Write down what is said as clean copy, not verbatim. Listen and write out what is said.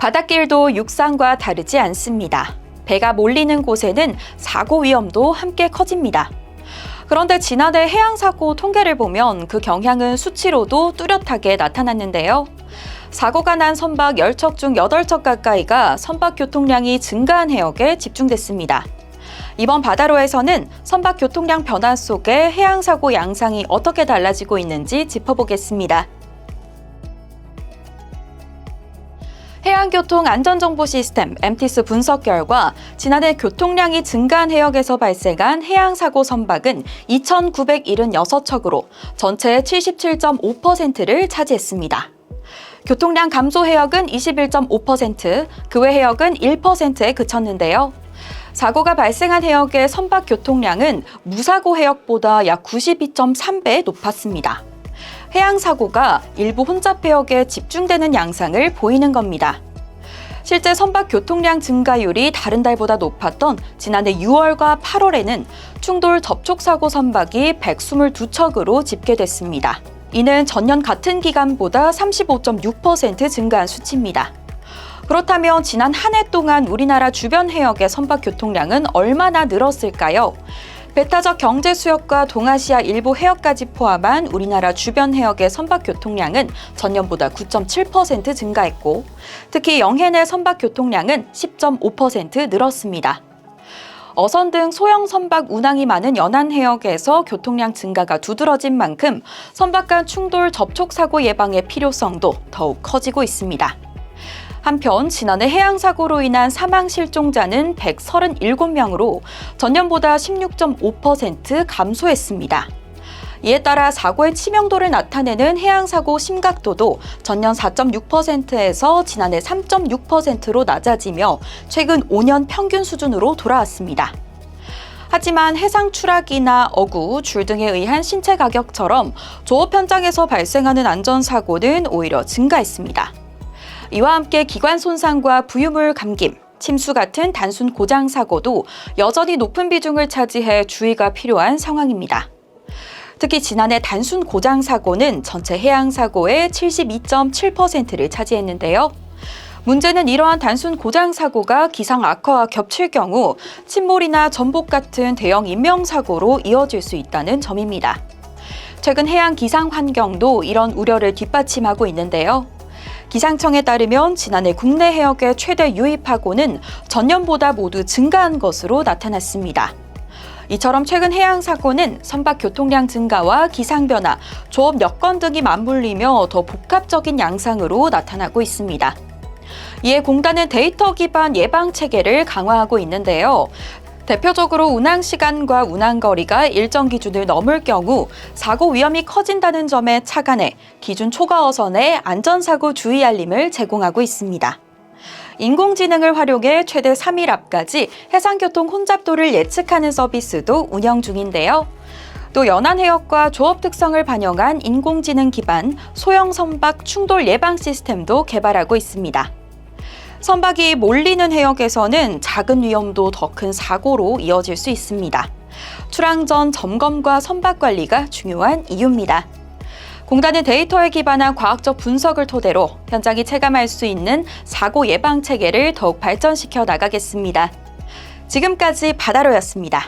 바닷길도 육상과 다르지 않습니다. 배가 몰리는 곳에는 사고 위험도 함께 커집니다. 그런데 지난해 해양사고 통계를 보면 그 경향은 수치로도 뚜렷하게 나타났는데요. 사고가 난 선박 10척 중 8척 가까이가 선박 교통량이 증가한 해역에 집중됐습니다. 이번 바다로에서는 선박 교통량 변화 속에 해양사고 양상이 어떻게 달라지고 있는지 짚어보겠습니다. 해양교통안전정보시스템 MTS 분석 결과 지난해 교통량이 증가한 해역에서 발생한 해양사고 선박은 2,976척으로 전체의 77.5%를 차지했습니다. 교통량 감소 해역은 21.5%, 그 외 해역은 1%에 그쳤는데요. 사고가 발생한 해역의 선박 교통량은 무사고 해역보다 약 92.3배 높았습니다. 해양사고가 일부 혼잡 해역에 집중되는 양상을 보이는 겁니다. 실제 선박 교통량 증가율이 다른 달보다 높았던 지난해 6월과 8월에는 충돌 접촉사고 선박이 122척으로 집계됐습니다. 이는 전년 같은 기간보다 35.6% 증가한 수치입니다. 그렇다면 지난 한 해 동안 우리나라 주변 해역의 선박 교통량은 얼마나 늘었을까요? 배타적 경제 수역과 동아시아 일부 해역까지 포함한 우리나라 주변 해역의 선박 교통량은 전년보다 9.7% 증가했고, 특히 영해 내 선박 교통량은 10.5% 늘었습니다. 어선 등 소형 선박 운항이 많은 연안 해역에서 교통량 증가가 두드러진 만큼 선박 간 충돌 접촉 사고 예방의 필요성도 더욱 커지고 있습니다. 한편 지난해 해양사고로 인한 사망 실종자는 137명으로 전년보다 16.5% 감소했습니다. 이에 따라 사고의 치명도를 나타내는 해양사고 심각도도 전년 4.6%에서 지난해 3.6%로 낮아지며 최근 5년 평균 수준으로 돌아왔습니다. 하지만 해상 추락이나 어구, 줄 등에 의한 신체 가격처럼 조업 현장에서 발생하는 안전사고는 오히려 증가했습니다. 이와 함께 기관 손상과 부유물 감김, 침수 같은 단순 고장 사고도 여전히 높은 비중을 차지해 주의가 필요한 상황입니다. 특히 지난해 단순 고장 사고는 전체 해양 사고의 72.7%를 차지했는데요. 문제는 이러한 단순 고장 사고가 기상 악화와 겹칠 경우 침몰이나 전복 같은 대형 인명사고로 이어질 수 있다는 점입니다. 최근 해양 기상 환경도 이런 우려를 뒷받침하고 있는데요. 기상청에 따르면 지난해 국내 해역의 최대 유입하고는 전년보다 모두 증가한 것으로 나타났습니다. 이처럼 최근 해양사고는 선박 교통량 증가와 기상변화, 조업 여건 등이 맞물리며 더 복합적인 양상으로 나타나고 있습니다. 이에 공단은 데이터 기반 예방 체계를 강화하고 있는데요. 대표적으로 운항 시간과 운항 거리가 일정 기준을 넘을 경우 사고 위험이 커진다는 점에 착안해 기준 초과 어선에 안전사고 주의 알림을 제공하고 있습니다. 인공지능을 활용해 최대 3일 앞까지 해상교통 혼잡도를 예측하는 서비스도 운영 중인데요. 또 연안 해역과 조업 특성을 반영한 인공지능 기반 소형 선박 충돌 예방 시스템도 개발하고 있습니다. 선박이 몰리는 해역에서는 작은 위험도 더 큰 사고로 이어질 수 있습니다. 출항 전 점검과 선박 관리가 중요한 이유입니다. 공단은 데이터에 기반한 과학적 분석을 토대로 현장이 체감할 수 있는 사고 예방 체계를 더욱 발전시켜 나가겠습니다. 지금까지 바다로였습니다.